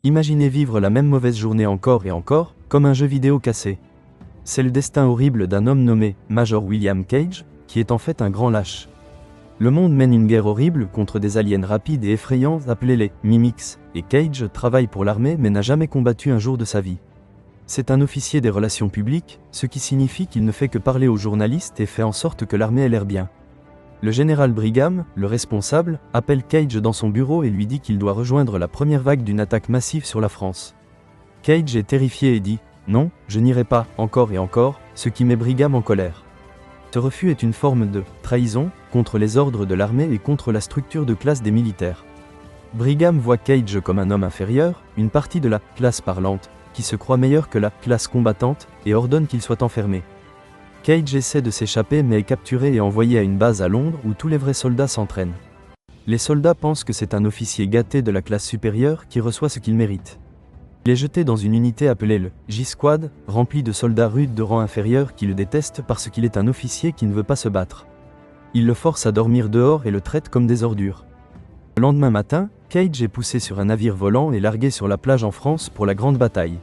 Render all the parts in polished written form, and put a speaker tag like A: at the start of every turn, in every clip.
A: Imaginez vivre la même mauvaise journée encore et encore, comme un jeu vidéo cassé. C'est le destin horrible d'un homme nommé Major William Cage, qui est en fait un grand lâche. Le monde mène une guerre horrible contre des aliens rapides et effrayants appelés les Mimics, et Cage travaille pour l'armée mais n'a jamais combattu un jour de sa vie. C'est un officier des relations publiques, ce qui signifie qu'il ne fait que parler aux journalistes et fait en sorte que l'armée ait l'air bien. Le général Brigham, le responsable, appelle Cage dans son bureau et lui dit qu'il doit rejoindre la première vague d'une attaque massive sur la France. Cage est terrifié et dit « Non, je n'irai pas, encore et encore », ce qui met Brigham en colère. Ce refus est une forme de trahison contre les ordres de l'armée et contre la structure de classe des militaires. Brigham voit Cage comme un homme inférieur, une partie de la classe parlante, qui se croit meilleure que la classe combattante, et ordonne qu'il soit enfermé. Cage essaie de s'échapper mais est capturé et envoyé à une base à Londres où tous les vrais soldats s'entraînent. Les soldats pensent que c'est un officier gâté de la classe supérieure qui reçoit ce qu'il mérite. Il est jeté dans une unité appelée le J-Squad, remplie de soldats rudes de rang inférieur qui le détestent parce qu'il est un officier qui ne veut pas se battre. Ils le forcent à dormir dehors et le traitent comme des ordures. Le lendemain matin, Cage est poussé sur un navire volant et largué sur la plage en France pour la grande bataille.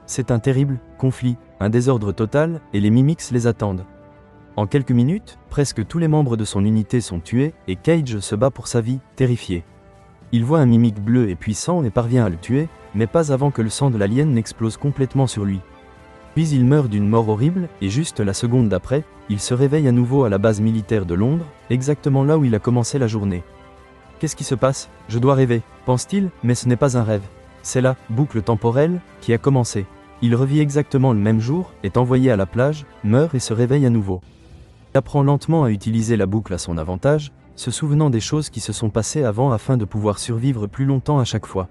A: C'est un terrible conflit, un désordre total, et les Mimics les attendent. En quelques minutes, presque tous les membres de son unité sont tués, et Cage se bat pour sa vie, terrifié. Il voit un Mimic bleu et puissant et parvient à le tuer, mais pas avant que le sang de l'alien n'explose complètement sur lui. Puis il meurt d'une mort horrible, et juste la seconde d'après, il se réveille à nouveau à la base militaire de Londres, exactement là où il a commencé la journée. Qu'est-ce qui se passe? Je dois rêver, pense-t-il, mais ce n'est pas un rêve. C'est la boucle temporelle qui a commencé. Il revit exactement le même jour, est envoyé à la plage, meurt et se réveille à nouveau. Il apprend lentement à utiliser la boucle à son avantage, se souvenant des choses qui se sont passées avant afin de pouvoir survivre plus longtemps à chaque fois.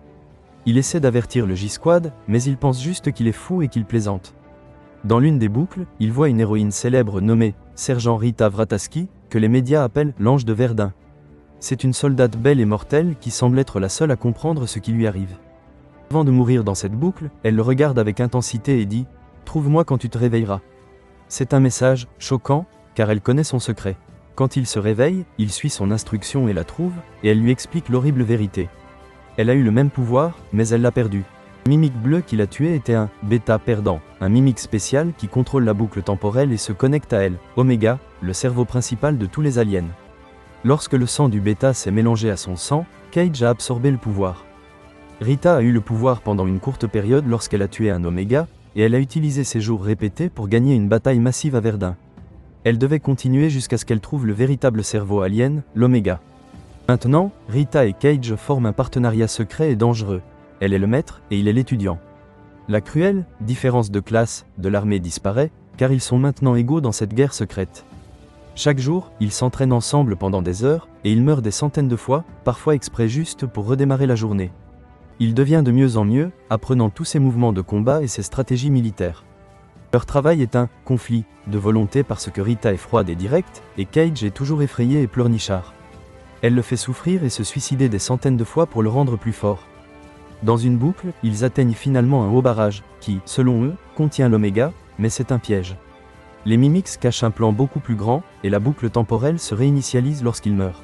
A: Il essaie d'avertir le J-Squad, mais il pense juste qu'il est fou et qu'il plaisante. Dans l'une des boucles, il voit une héroïne célèbre nommée Sergent Rita Vrataski, que les médias appellent l'Ange de Verdun. C'est une soldate belle et mortelle qui semble être la seule à comprendre ce qui lui arrive. Avant de mourir dans cette boucle, elle le regarde avec intensité et dit « Trouve-moi quand tu te réveilleras ». C'est un message choquant, car elle connaît son secret. Quand il se réveille, il suit son instruction et la trouve, et elle lui explique l'horrible vérité. Elle a eu le même pouvoir, mais elle l'a perdu. Le Mimic bleu qui l'a tué était un bêta perdant, un mimic spécial qui contrôle la boucle temporelle et se connecte à elle, Oméga, le cerveau principal de tous les aliens. Lorsque le sang du bêta s'est mélangé à son sang, Cage a absorbé le pouvoir. Rita a eu le pouvoir pendant une courte période lorsqu'elle a tué un Oméga, et elle a utilisé ses jours répétés pour gagner une bataille massive à Verdun. Elle devait continuer jusqu'à ce qu'elle trouve le véritable cerveau alien, l'Oméga. Maintenant, Rita et Cage forment un partenariat secret et dangereux. Elle est le maître et il est l'étudiant. La cruelle différence de classe de l'armée disparaît, car ils sont maintenant égaux dans cette guerre secrète. Chaque jour, ils s'entraînent ensemble pendant des heures, et ils meurent des centaines de fois, parfois exprès juste pour redémarrer la journée. Il devient de mieux en mieux, apprenant tous ses mouvements de combat et ses stratégies militaires. Leur travail est un conflit de volonté parce que Rita est froide et directe, et Cage est toujours effrayé et pleurnichard. Elle le fait souffrir et se suicider des centaines de fois pour le rendre plus fort. Dans une boucle, ils atteignent finalement un haut barrage, qui, selon eux, contient l'Oméga, mais c'est un piège. Les Mimics cachent un plan beaucoup plus grand, et la boucle temporelle se réinitialise lorsqu'ils meurent.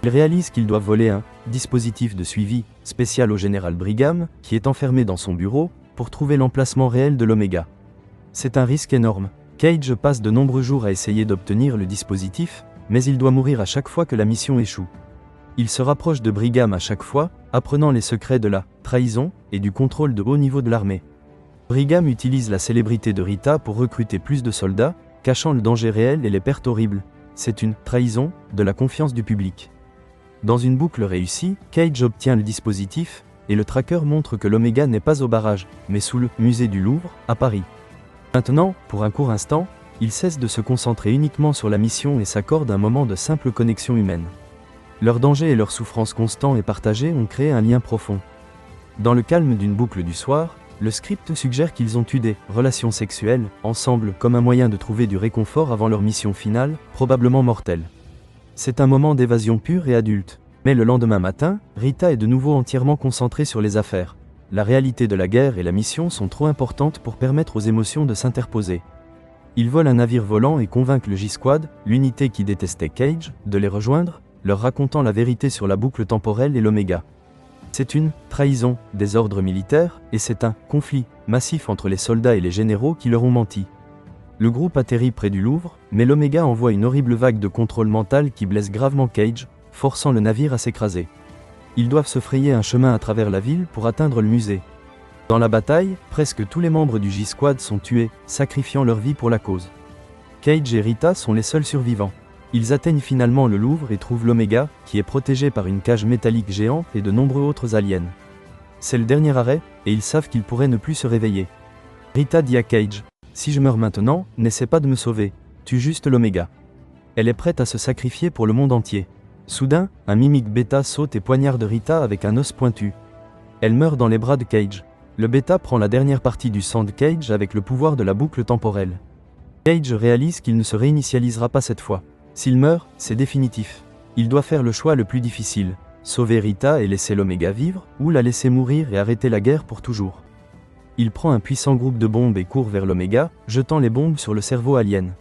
A: Ils réalisent qu'ils doivent voler un dispositif de suivi spécial au général Brigham, qui est enfermé dans son bureau, pour trouver l'emplacement réel de l'Oméga. C'est un risque énorme. Cage passe de nombreux jours à essayer d'obtenir le dispositif, mais il doit mourir à chaque fois que la mission échoue. Il se rapproche de Brigham à chaque fois, apprenant les secrets de la trahison et du contrôle de haut niveau de l'armée. Brigham utilise la célébrité de Rita pour recruter plus de soldats, cachant le danger réel et les pertes horribles. C'est une trahison de la confiance du public. Dans une boucle réussie, Cage obtient le dispositif, et le tracker montre que l'Oméga n'est pas au barrage, mais sous le musée du Louvre, à Paris. Maintenant, pour un court instant, il cesse de se concentrer uniquement sur la mission et s'accorde un moment de simple connexion humaine. Leur danger et leur souffrance constants et partagés ont créé un lien profond. Dans le calme d'une boucle du soir, le script suggère qu'ils ont eu des relations sexuelles, ensemble, comme un moyen de trouver du réconfort avant leur mission finale, probablement mortelle. C'est un moment d'évasion pure et adulte. Mais le lendemain matin, Rita est de nouveau entièrement concentrée sur les affaires. La réalité de la guerre et la mission sont trop importantes pour permettre aux émotions de s'interposer. Ils volent un navire volant et convainquent le J-Squad, l'unité qui détestait Cage, de les rejoindre, leur racontant la vérité sur la boucle temporelle et l'Oméga. C'est une trahison des ordres militaires, et c'est un conflit massif entre les soldats et les généraux qui leur ont menti. Le groupe atterrit près du Louvre, mais l'Oméga envoie une horrible vague de contrôle mental qui blesse gravement Cage, forçant le navire à s'écraser. Ils doivent se frayer un chemin à travers la ville pour atteindre le musée. Dans la bataille, presque tous les membres du J-Squad sont tués, sacrifiant leur vie pour la cause. Cage et Rita sont les seuls survivants. Ils atteignent finalement le Louvre et trouvent l'Oméga, qui est protégé par une cage métallique géante et de nombreux autres aliens. C'est le dernier arrêt, et ils savent qu'ils pourraient ne plus se réveiller. Rita dit à Cage, « Si je meurs maintenant, n'essaie pas de me sauver, tue juste l'Oméga. » Elle est prête à se sacrifier pour le monde entier. Soudain, un mimique bêta saute et poignarde Rita avec un os pointu. Elle meurt dans les bras de Cage. Le bêta prend la dernière partie du sang de Cage avec le pouvoir de la boucle temporelle. Cage réalise qu'il ne se réinitialisera pas cette fois. S'il meurt, c'est définitif. Il doit faire le choix le plus difficile, sauver Rita et laisser l'Oméga vivre, ou la laisser mourir et arrêter la guerre pour toujours. Il prend un puissant groupe de bombes et court vers l'Oméga, jetant les bombes sur le cerveau alien.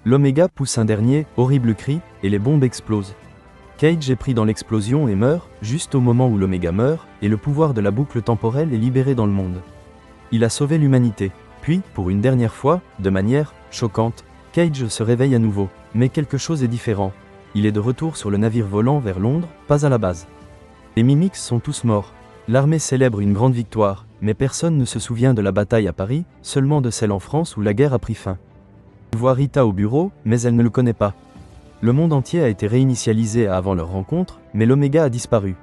A: L'Oméga pousse un dernier, horrible cri, et les bombes explosent. Cage est pris dans l'explosion et meurt, juste au moment où l'Oméga meurt, et le pouvoir de la boucle temporelle est libéré dans le monde. Il a sauvé l'humanité. Puis, pour une dernière fois, de manière choquante, Cage se réveille à nouveau, mais quelque chose est différent. Il est de retour sur le navire volant vers Londres, pas à la base. Les Mimics sont tous morts. L'armée célèbre une grande victoire, mais personne ne se souvient de la bataille à Paris, seulement de celle en France où la guerre a pris fin. On voit Rita au bureau, mais elle ne le connaît pas. Le monde entier a été réinitialisé avant leur rencontre, mais l'Oméga a disparu.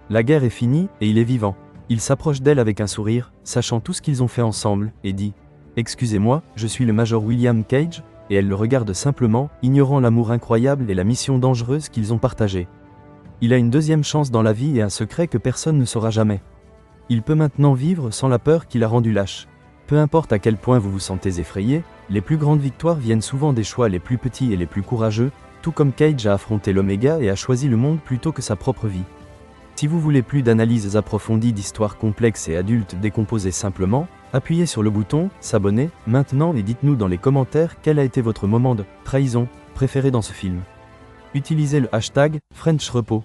A: La guerre est finie, et il est vivant. Il s'approche d'elle avec un sourire, sachant tout ce qu'ils ont fait ensemble, et dit « Excusez-moi, je suis le Major William Cage », et elle le regarde simplement, ignorant l'amour incroyable et la mission dangereuse qu'ils ont partagée. Il a une deuxième chance dans la vie et un secret que personne ne saura jamais. Il peut maintenant vivre sans la peur qui l'a rendu lâche. Peu importe à quel point vous vous sentez effrayé, les plus grandes victoires viennent souvent des choix les plus petits et les plus courageux, tout comme Cage a affronté l'Oméga et a choisi le monde plutôt que sa propre vie. Si vous voulez plus d'analyses approfondies d'histoires complexes et adultes décomposées simplement, appuyez sur le bouton « S'abonner » maintenant et dites-nous dans les commentaires quel a été votre moment de trahison préféré dans ce film. Utilisez le hashtag FrenchRepos.